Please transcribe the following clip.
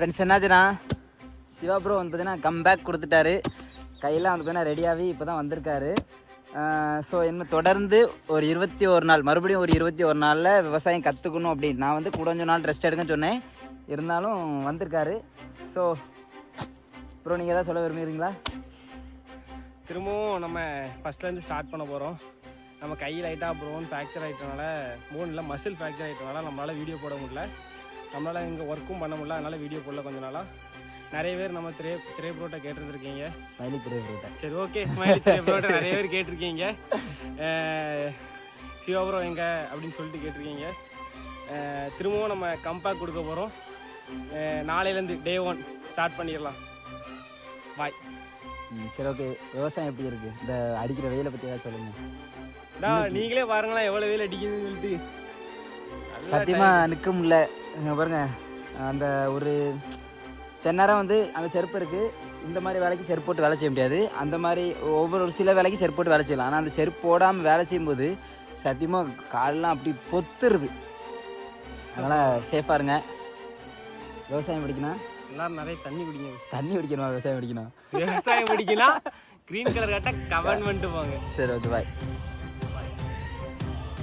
Friends என்னாச்சுன்னா Siva bro வந்து பார்த்தீங்கன்னா கம்பேக் கொடுத்துட்டாரு. கையெல்லாம் வந்து பார்த்தீங்கன்னா ரெடியாகி இப்போ தான் வந்திருக்காரு. ஸோ இன்னும் தொடர்ந்து ஒரு 21 நாள், மறுபடியும் ஒரு 21 நாளில் விவசாயம் கற்றுக்கணும் அப்படின்னு நான் வந்து கொஞ்ச நாள் ரெஸ்ட் எடுக்கன்னு சொன்னேன். இருந்தாலும் வந்திருக்காரு. ஸோ ப்ரோ நீங்கள் எதாவது சொல்ல விரும்புகிறீங்களா? திரும்பவும் நம்ம ஃபஸ்ட்லேருந்து ஸ்டார்ட் பண்ண போகிறோம். நம்ம கை லைட்டாக ப்ரோன் ஃப்ராக்சர் ஆகிட்டனால, போனில் மசில் ஃப்ராக்சர் ஆகிட்டனால நம்மளால் வீடியோ போட முடியல. நம்மளால் இங்கே ஒர்க்கும் பண்ண முடியல. அதனால் வீடியோ போடல கொஞ்ச நாளாக. நிறைய பேர் நம்ம திரை ப்ரோட்டை கேட்டுருந்துருக்கீங்க. ஸ்மைலி திரை ப்ரோட்டை. சரி, ஓகே. ஸ்மைலி திரை ப்ரோட்டை நிறைய பேர் கேட்டிருக்கீங்க. சிவா ப்ரோ எங்கே அப்படின்னு சொல்லிட்டு கேட்டிருக்கீங்க. திரும்பவும் நம்ம கம்பேக் கொடுக்க போகிறோம். நாளையிலேருந்து Day 1 ஸ்டார்ட் பண்ணிடலாம். பாய். சரி, ஓகே. விவசாயம் எப்படி இருக்குது? இந்த அடிக்கிற வெயிலை பற்றி ஏதாவது சொல்லுங்கள். நீங்களே பாருங்களா எவ்வளோ வெயில் அடிக்குதுன்னு சொல்லிட்டு. சத்தியமாக நிற்க முடியல. பாருங்க, அந்த ஒரு சில நேரம் வந்து அந்த செருப்பு இருக்குது. இந்த மாதிரி வேலைக்கு செருப்பு போட்டு வேலை செய்ய முடியாது. அந்த மாதிரி ஒவ்வொரு சில வேலைக்கு செருப்பு போட்டு வேலை செய்யலாம். ஆனால் அந்த செருப்பு போடாமல் வேலை செய்யும்போது சத்தியமாக காலெலாம் அப்படி பொத்துருது. அதனால் சேஃபாக இருங்க. விவசாயம் பிடிக்கணும். எல்லாரும் நிறைய தண்ணி குடிங்க. தண்ணி குடிக்கணுமா? விவசாயம் பிடிக்கணும். விவசாயம் பிடிக்கணும். க்ரீன் கலர் கட்ட கமெண்ட் பண்ணிட்டு போங்க. சரி, ஓகே, பாய்.